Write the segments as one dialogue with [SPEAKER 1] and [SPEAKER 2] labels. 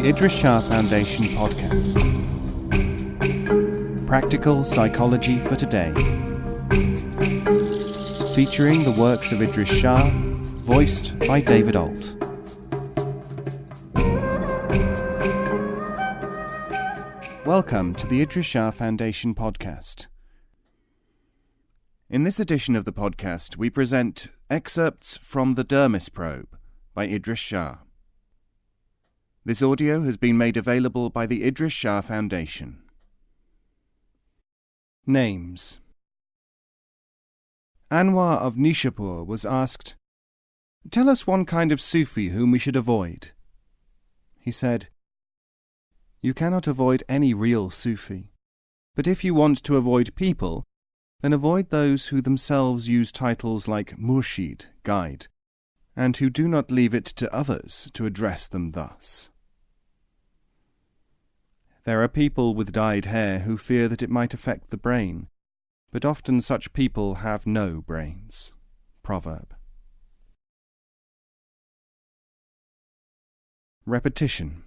[SPEAKER 1] the Idries Shah Foundation podcast. Practical Psychology for Today. Featuring the works of Idries Shah, voiced by David Ault. Welcome to the Idries Shah Foundation podcast. In this edition of the podcast, we present excerpts from the Dermis Probe by Idries Shah. This audio has been made available by the Idries Shah Foundation. Names. Anwar of Nishapur was asked, "Tell us one kind of Sufi whom we should avoid." He said, "You cannot avoid any real Sufi, but if you want to avoid people, then avoid those who themselves use titles like Murshid, guide, and who do not leave it to others to address them thus." There are people with dyed hair who fear that it might affect the brain, but often such people have no brains. Proverb. Repetition.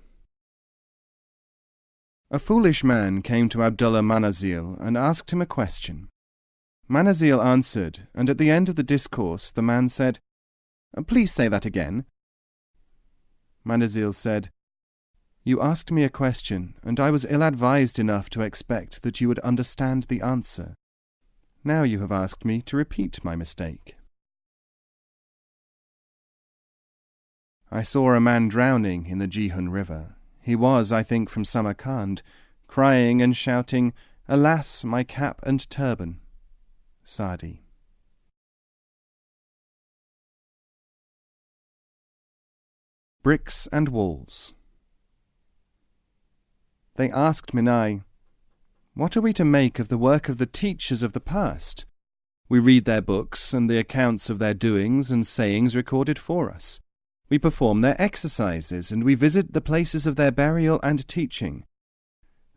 [SPEAKER 1] A foolish man came to Abdullah Manazil and asked him a question. Manazil answered, and at the end of the discourse the man said, "Please say that again." Manazil said, "You asked me a question, and I was ill-advised enough to expect that you would understand the answer. Now you have asked me to repeat my mistake." I saw a man drowning in the Jihun River. He was, I think, from Samarkand, crying and shouting, "Alas, my cap and turban." Sadi. Bricks and walls. They asked Minai, "What are we to make of the work of the teachers of the past? We read their books and the accounts of their doings and sayings recorded for us. We perform their exercises and we visit the places of their burial and teaching.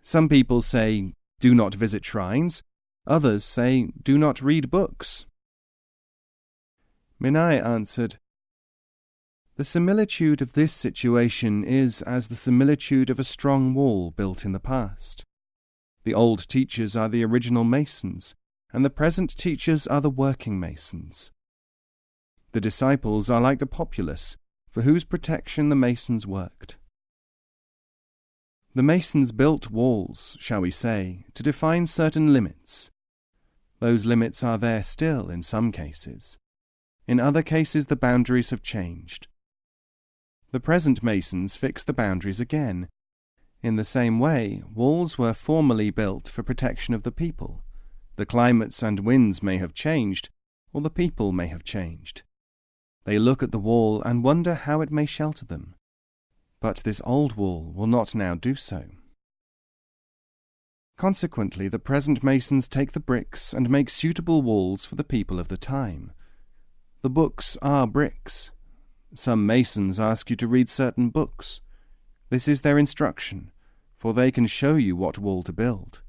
[SPEAKER 1] Some people say, 'Do not visit shrines.' Others say, 'Do not read books.'" Minai answered, "The similitude of this situation is as the similitude of a strong wall built in the past. The old teachers are the original masons, and the present teachers are the working masons. The disciples are like the populace, for whose protection the masons worked. The masons built walls, shall we say, to define certain limits. Those limits are there still in some cases. In other cases the boundaries have changed. The present masons fix the boundaries again. In the same way, walls were formerly built for protection of the people. The climates and winds may have changed, or the people may have changed. They look at the wall and wonder how it may shelter them. But this old wall will not now do so. Consequently, the present masons take the bricks and make suitable walls for the people of the time. The books are bricks. Some masons ask you to read certain books. This is their instruction, for they can show you what wall to build.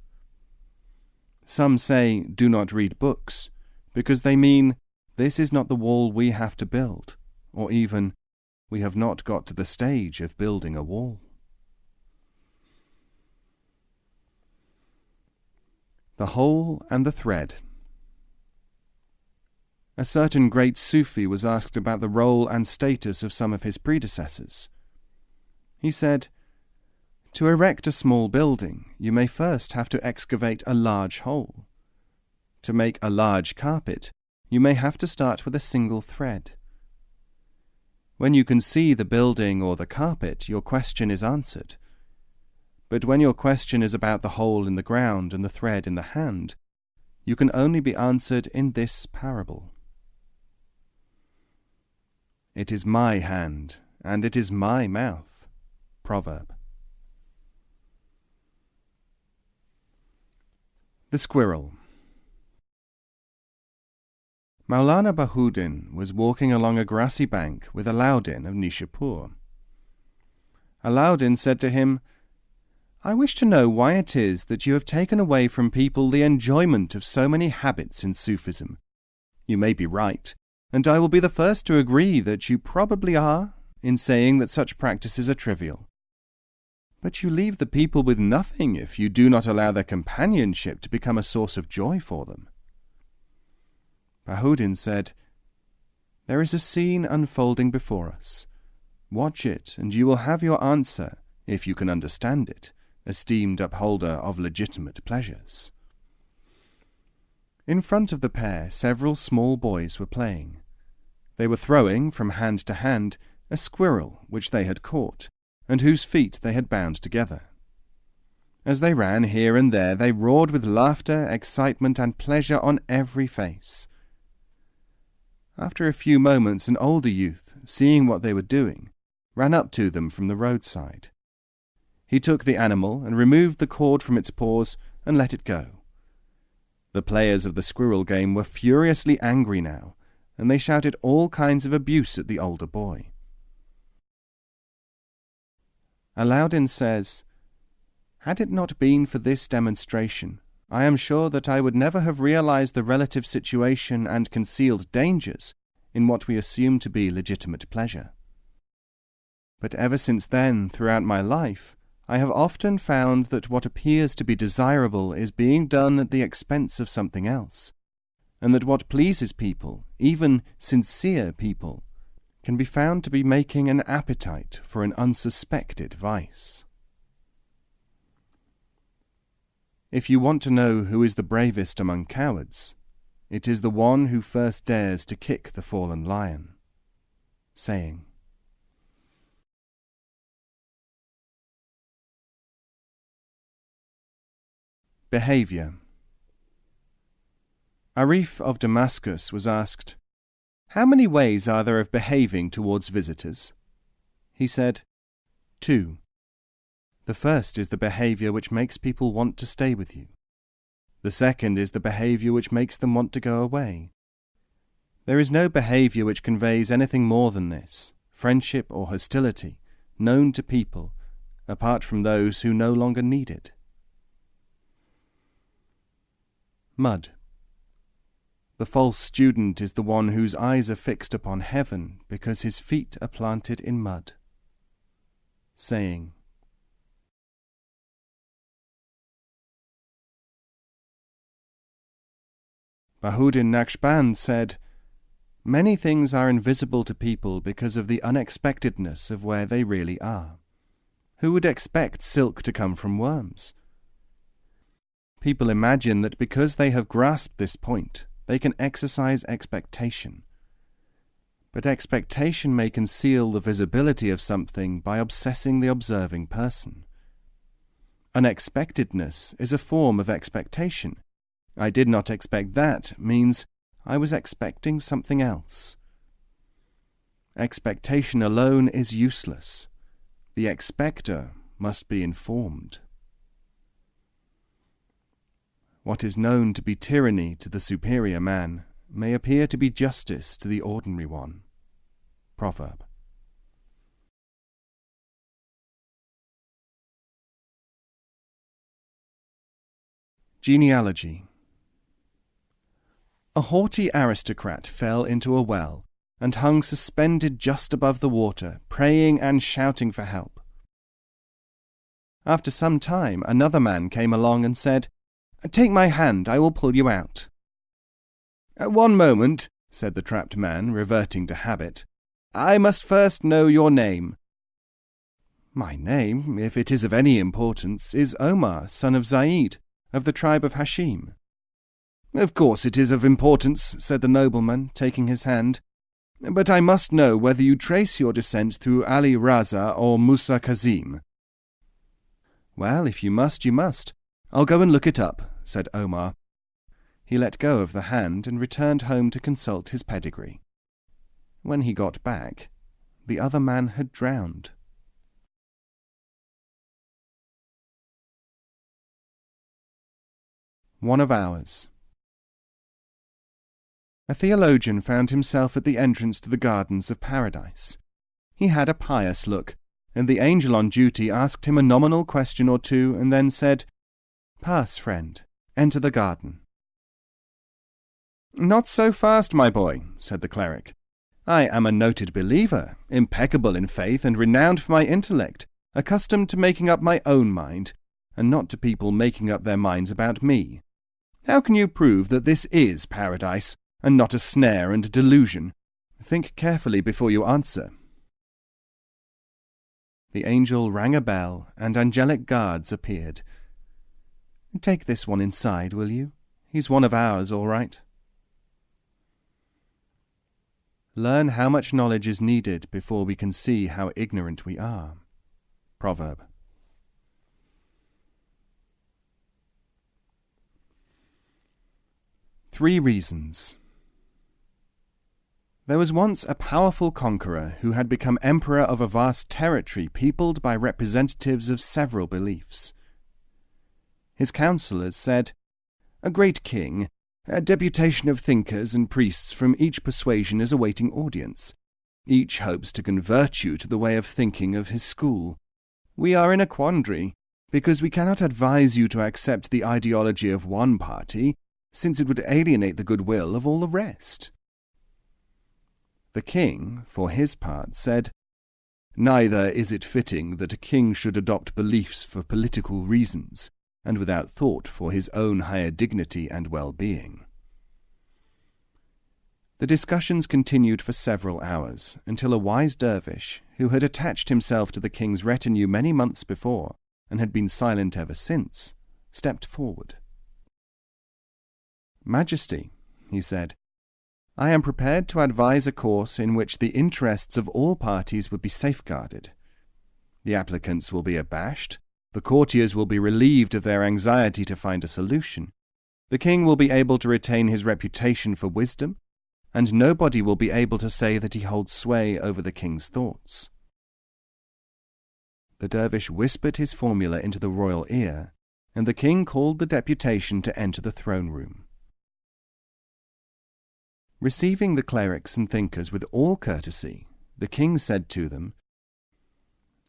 [SPEAKER 1] Some say, "Do not read books," because they mean, "This is not the wall we have to build," or even, "We have not got to the stage of building a wall." The hole and the thread. A certain great Sufi was asked about the role and status of some of his predecessors. He said, "To erect a small building, you may first have to excavate a large hole. To make a large carpet, you may have to start with a single thread. When you can see the building or the carpet, your question is answered. But when your question is about the hole in the ground and the thread in the hand, you can only be answered in this parable. It is my hand, and it is my mouth. Proverb. The squirrel. Maulana Bahuddin was walking along a grassy bank with Alauddin of Nishapur. Alauddin said to him, "I wish to know why it is that you have taken away from people the enjoyment of so many habits in Sufism. You may be right, and I will be the first to agree that you probably are in saying that such practices are trivial. But you leave the people with nothing if you do not allow their companionship to become a source of joy for them. Bahudin said, "There is a scene unfolding before us. Watch it, and you will have your answer, if you can understand it, esteemed upholder of legitimate pleasures." In front of the pair, several small boys were playing. They were throwing, from hand to hand, a squirrel which they had caught, and whose feet they had bound together. As they ran here and there, they roared with laughter, excitement, and pleasure on every face. After a few moments, an older youth, seeing what they were doing, ran up to them from the roadside. He took the animal and removed the cord from its paws and let it go. The players of the squirrel game were furiously angry now, and they shouted all kinds of abuse at the older boy. Aladdin says, "Had it not been for this demonstration, I am sure that I would never have realized the relative situation and concealed dangers in what we assume to be legitimate pleasure. But ever since then, throughout my life, I have often found that what appears to be desirable is being done at the expense of something else, and that what pleases people, even sincere people, can be found to be making an appetite for an unsuspected vice." If you want to know who is the bravest among cowards, it is the one who first dares to kick the fallen lion. Saying. Behavior. Arif of Damascus was asked, "How many ways are there of behaving towards visitors?" He said, 2. The first is the behavior which makes people want to stay with you. The second is the behavior which makes them want to go away. There is no behavior which conveys anything more than this, friendship or hostility, known to people, apart from those who no longer need it. Mud. The false student is the one whose eyes are fixed upon heaven because his feet are planted in mud. Saying. Bahudin Naqshband said, "Many things are invisible to people because of the unexpectedness of where they really are. Who would expect silk to come from worms? People imagine that because they have grasped this point, they can exercise expectation. But expectation may conceal the visibility of something by obsessing the observing person. Unexpectedness is a form of expectation. I did not expect that means I was expecting something else. Expectation alone is useless. The expector must be informed. What is known to be tyranny to the superior man may appear to be justice to the ordinary one. Proverb. Genealogy. A haughty aristocrat fell into a well and hung suspended just above the water, praying and shouting for help. After some time, another man came along and said, "Take my hand, I will pull you out." "One moment," said the trapped man, reverting to habit. "I must first know your name." "My name, if it is of any importance, is Omar, son of Zaid, of the tribe of Hashim." "Of course it is of importance," said the nobleman, taking his hand. "But I must know whether you trace your descent through Ali Raza or Musa Kazim." "Well, if you must, you must. I'll go and look it up," said Omar. He let go of the hand and returned home to consult his pedigree. When he got back, the other man had drowned. One of ours. A theologian found himself at the entrance to the gardens of paradise. He had a pious look, and the angel on duty asked him a nominal question or two and then said, "Pass, friend, enter the garden." "Not so fast, my boy," said the cleric. "I am a noted believer, impeccable in faith and renowned for my intellect, accustomed to making up my own mind, and not to people making up their minds about me. How can you prove that this is paradise, and not a snare and delusion? Think carefully before you answer." The angel rang a bell, and angelic guards appeared. "Take this one inside, will you? He's one of ours, all right." Learn how much knowledge is needed before we can see how ignorant we are. Proverb. Three reasons. There was once a powerful conqueror who had become emperor of a vast territory peopled by representatives of several beliefs. His counselors said, "A great king, a deputation of thinkers and priests from each persuasion is awaiting audience. Each hopes to convert you to the way of thinking of his school. We are in a quandary, because we cannot advise you to accept the ideology of one party, since it would alienate the goodwill of all the rest." The king, for his part, said, "Neither is it fitting that a king should adopt beliefs for political reasons, and without thought for his own higher dignity and well-being." The discussions continued for several hours, until a wise dervish, who had attached himself to the king's retinue many months before, and had been silent ever since, stepped forward. "Majesty," he said, "I am prepared to advise a course in which the interests of all parties would be safeguarded. The applicants will be abashed, the courtiers will be relieved of their anxiety to find a solution, the king will be able to retain his reputation for wisdom, and nobody will be able to say that he holds sway over the king's thoughts." The dervish whispered his formula into the royal ear, and the king called the deputation to enter the throne room. Receiving the clerics and thinkers with all courtesy, the king said to them,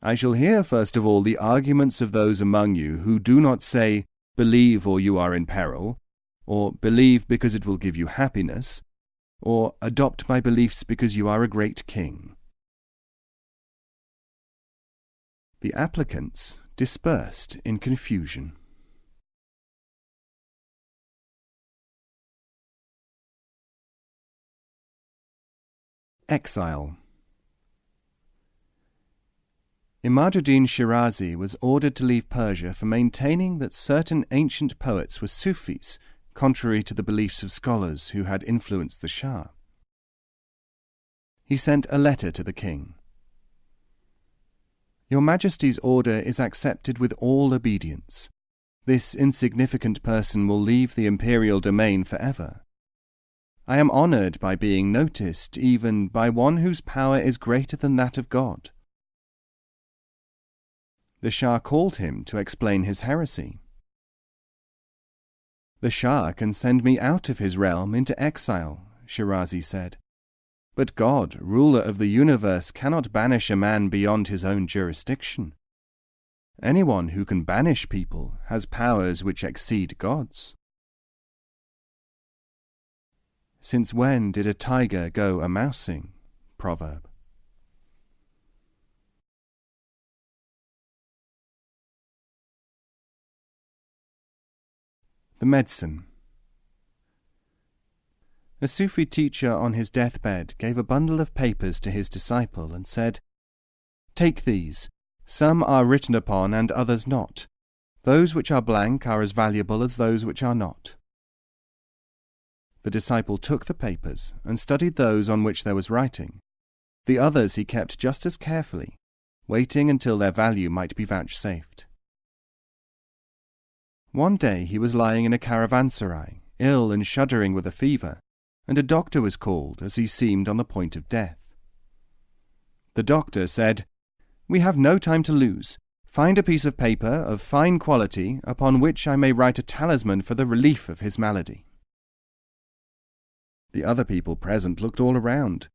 [SPEAKER 1] "I shall hear first of all the arguments of those among you who do not say, 'Believe or you are in peril,' or 'Believe because it will give you happiness,' or 'Adopt my beliefs because you are a great king.'" The applicants dispersed in confusion. Exile. Imaduddin Shirazi was ordered to leave Persia for maintaining that certain ancient poets were Sufis, contrary to the beliefs of scholars who had influenced the Shah. He sent a letter to the king. "Your Majesty's order is accepted with all obedience. This insignificant person will leave the imperial domain forever. I am honored by being noticed even by one whose power is greater than that of God." The Shah called him to explain his heresy. "The Shah can send me out of his realm into exile," Shirazi said. "But God, ruler of the universe, cannot banish a man beyond his own jurisdiction. Anyone who can banish people has powers which exceed God's." Since when did a tiger go a-mousing? Proverb. The medicine. A Sufi teacher on his deathbed gave a bundle of papers to his disciple and said, "Take these. Some are written upon and others not. Those which are blank are as valuable as those which are not." The disciple took the papers and studied those on which there was writing. The others he kept just as carefully, waiting until their value might be vouchsafed. One day he was lying in a caravanserai, ill and shuddering with a fever, and a doctor was called as he seemed on the point of death. The doctor said, "We have no time to lose. Find a piece of paper of fine quality upon which I may write a talisman for the relief of his malady." The other people present looked all around.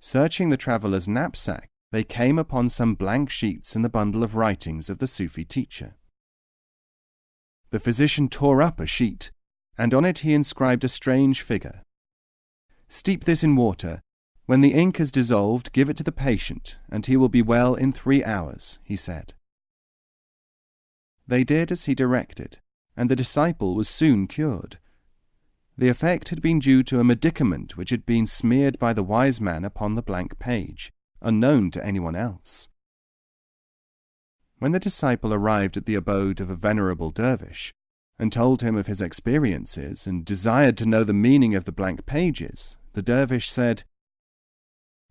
[SPEAKER 1] Searching the traveller's knapsack, they came upon some blank sheets in the bundle of writings of the Sufi teacher. The physician tore up a sheet, and on it he inscribed a strange figure. "Steep this in water. When the ink is dissolved, give it to the patient, and he will be well in 3 hours," he said. They did as he directed, and the disciple was soon cured. The effect had been due to a medicament which had been smeared by the wise man upon the blank page, unknown to anyone else. When the disciple arrived at the abode of a venerable dervish, and told him of his experiences and desired to know the meaning of the blank pages, the dervish said,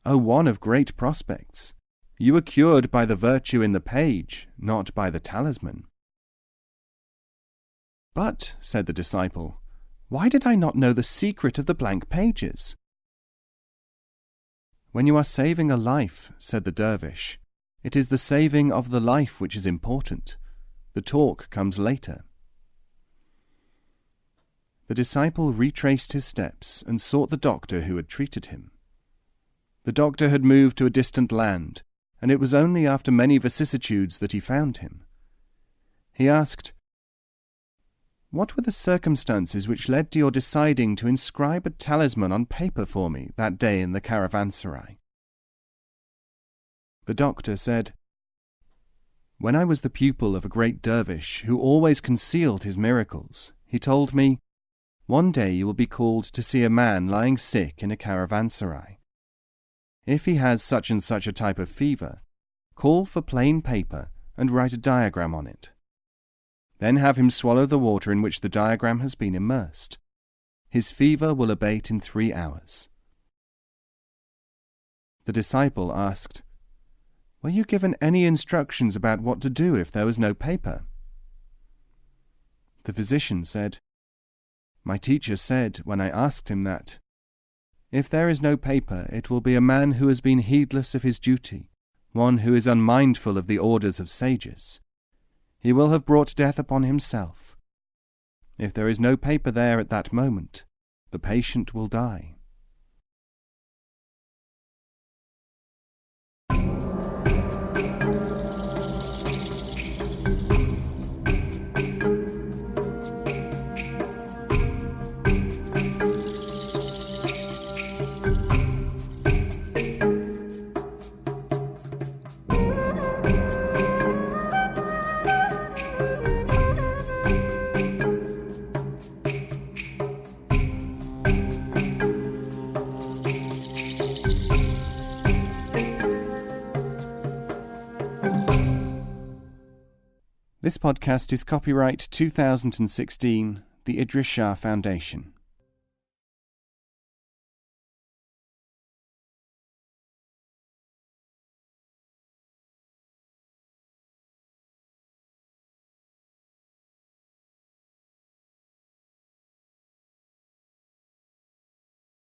[SPEAKER 1] "O one of great prospects, you were cured by the virtue in the page, not by the talisman." "But," said the disciple, "why did I not know the secret of the blank pages?" "When you are saving a life," said the dervish, "it is the saving of the life which is important. The talk comes later." The disciple retraced his steps and sought the doctor who had treated him. The doctor had moved to a distant land, and it was only after many vicissitudes that he found him. He asked, "What were the circumstances which led to your deciding to inscribe a talisman on paper for me that day in the caravanserai?" The doctor said, "When I was the pupil of a great dervish who always concealed his miracles, he told me, 'One day you will be called to see a man lying sick in a caravanserai. If he has such and such a type of fever, call for plain paper and write a diagram on it. Then have him swallow the water in which the diagram has been immersed. His fever will abate in 3 hours. The disciple asked, "Were you given any instructions about what to do if there was no paper?" The physician said, "My teacher said, when I asked him that, 'If there is no paper, it will be a man who has been heedless of his duty, one who is unmindful of the orders of sages. He will have brought death upon himself. If there is no paper there at that moment, the patient will die.'" This podcast is copyright 2016, the Idries Shah Foundation.